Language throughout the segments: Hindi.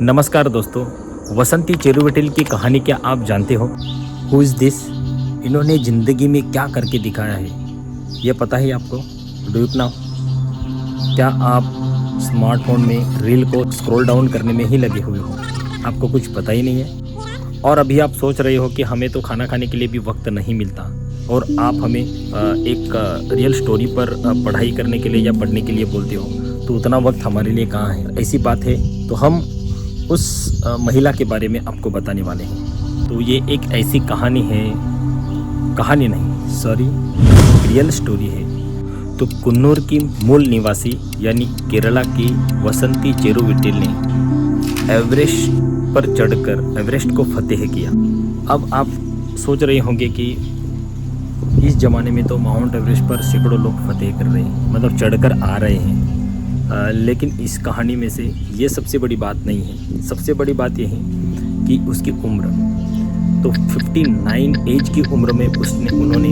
नमस्कार दोस्तों, वसंती चेरुवटिल की कहानी क्या आप जानते हो? Who is this? इन्होंने ज़िंदगी में क्या करके दिखाया है, ये पता है आपको? Do you know? क्या आप स्मार्टफोन में रील को स्क्रॉल डाउन करने में ही लगे हुए हो? आपको कुछ पता ही नहीं है? और अभी आप सोच रहे हो कि हमें तो खाना खाने के लिए भी वक्त नहीं मिलता और आप हमें एक रियल स्टोरी पर पढ़ाई करने के लिए या पढ़ने के लिए बोलते हो, तो उतना वक्त हमारे लिए कहाँ है? ऐसी बात है तो हम उस महिला के बारे में आपको बताने वाले हैं। तो ये एक ऐसी कहानी है, कहानी नहीं सॉरी, रियल स्टोरी है। तो कुन्नूर की मूल निवासी यानी केरला की वसंती चेरुवटिल ने एवरेस्ट पर चढ़कर एवरेस्ट को फतेह किया। अब आप सोच रहे होंगे कि इस ज़माने में तो माउंट एवरेस्ट पर सैकड़ों लोग फतेह कर रहे हैं, मतलब चढ़कर आ रहे हैं। लेकिन इस कहानी में से ये सबसे बड़ी बात नहीं है। सबसे बड़ी बात यह है कि उसकी उम्र, तो 59 एज की उम्र में उन्होंने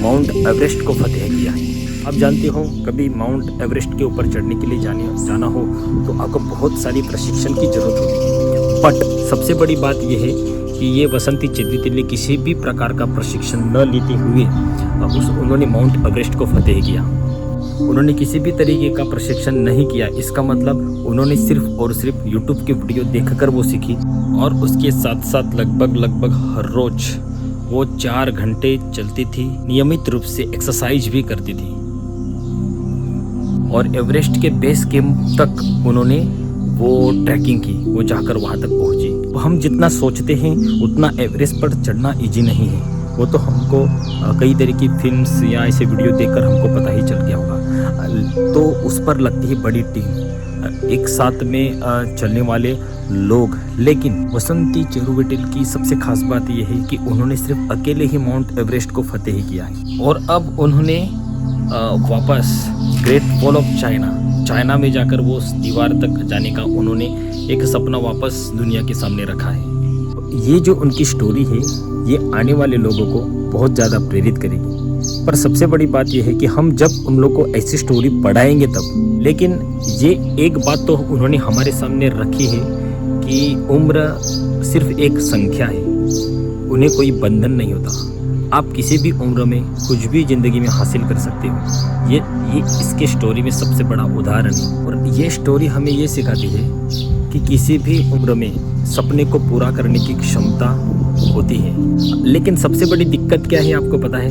माउंट एवरेस्ट को फतेह किया है। आप जानते हो, कभी माउंट एवरेस्ट के ऊपर चढ़ने के लिए जाना हो तो आपको बहुत सारी प्रशिक्षण की ज़रूरत होती है। बट सबसे बड़ी बात यह है कि ये वसंती चेरुवटिल ने किसी भी प्रकार का प्रशिक्षण न लेते हुए उन्होंने माउंट एवरेस्ट को फतेह किया। उन्होंने किसी भी तरीके का प्रशिक्षण नहीं किया। इसका मतलब उन्होंने सिर्फ और सिर्फ यूट्यूब की वीडियो देखकर वो सीखी और उसके साथ साथ लगभग हर रोज वो 4 घंटे चलती थी, नियमित रूप से एक्सरसाइज भी करती थी और एवरेस्ट के बेस कैंप तक उन्होंने वो ट्रैकिंग की, वो जाकर वहाँ तक पहुँची। तो हम जितना सोचते हैं उतना एवरेस्ट पर चढ़ना इजी नहीं है। वो तो हमको कई तरह की फिल्म्स या ऐसे वीडियो देखकर हमको पता ही चल गया होगा। तो उस पर लगती है बड़ी टीम, एक साथ में चलने वाले लोग। लेकिन वसंती चेरुवटिल की सबसे खास बात यह है कि उन्होंने सिर्फ अकेले ही माउंट एवरेस्ट को फतेह किया है और अब उन्होंने वापस ग्रेट वॉल ऑफ चाइना में जाकर वो उस दीवार तक जाने का उन्होंने एक सपना वापस दुनिया के सामने रखा है। ये जो उनकी स्टोरी है ये आने वाले लोगों को बहुत ज़्यादा प्रेरित करेगी। पर सबसे बड़ी बात यह है कि हम जब उन लोगों को ऐसी स्टोरी पढ़ाएंगे तब। लेकिन ये एक बात तो उन्होंने हमारे सामने रखी है कि उम्र सिर्फ एक संख्या है, उन्हें कोई बंधन नहीं होता। आप किसी भी उम्र में कुछ भी ज़िंदगी में हासिल कर सकते हो। ये इसके स्टोरी में सबसे बड़ा उदाहरण है। और ये स्टोरी हमें ये सिखाती है कि किसी भी उम्र में सपने को पूरा करने की क्षमता होती है। लेकिन सबसे बड़ी दिक्कत क्या है आपको पता है?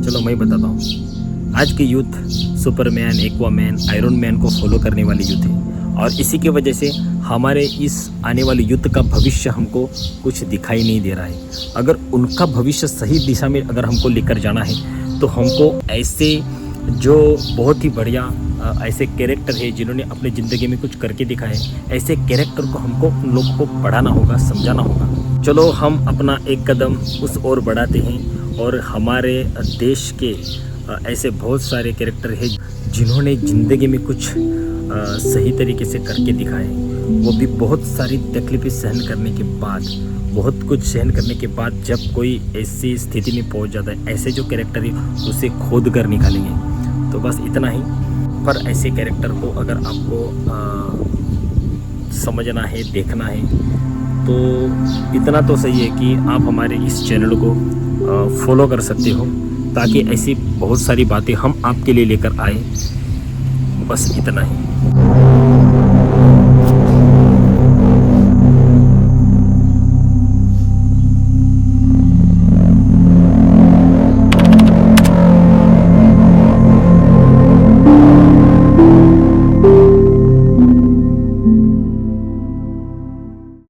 चलो मैं बताता हूँ। आज की youth Superman, Aquaman, iron man को फॉलो करने वाली यूथ है और इसी की वजह से हमारे इस आने वाली यूथ का भविष्य हमको कुछ दिखाई नहीं दे रहा है। अगर उनका भविष्य सही दिशा में अगर हमको लेकर जाना है तो हमको ऐसे जो बहुत ही बढ़िया ऐसे कैरेक्टर है जिन्होंने अपनी ज़िंदगी में कुछ करके दिखाए, ऐसे कैरेक्टर को हमको उन लोगों को पढ़ाना होगा, समझाना होगा। चलो हम अपना एक कदम उस ओर बढ़ाते हैं और हमारे देश के ऐसे बहुत सारे कैरेक्टर हैं जिन्होंने ज़िंदगी में कुछ सही तरीके से करके दिखाए। वो भी बहुत सारी तकलीफ़ें सहन करने के बाद, बहुत कुछ सहन करने के बाद जब कोई ऐसी स्थिति में पहुंच जाता है, ऐसे जो कैरेक्टर है उसे खोद कर निकालेंगे। तो बस इतना ही। पर ऐसे कैरेक्टर को अगर आपको समझना है, देखना है, तो इतना तो सही है कि आप हमारे इस चैनल को फॉलो कर सकते हो ताकि ऐसी बहुत सारी बातें हम आपके लिए लेकर आए। बस इतना ही।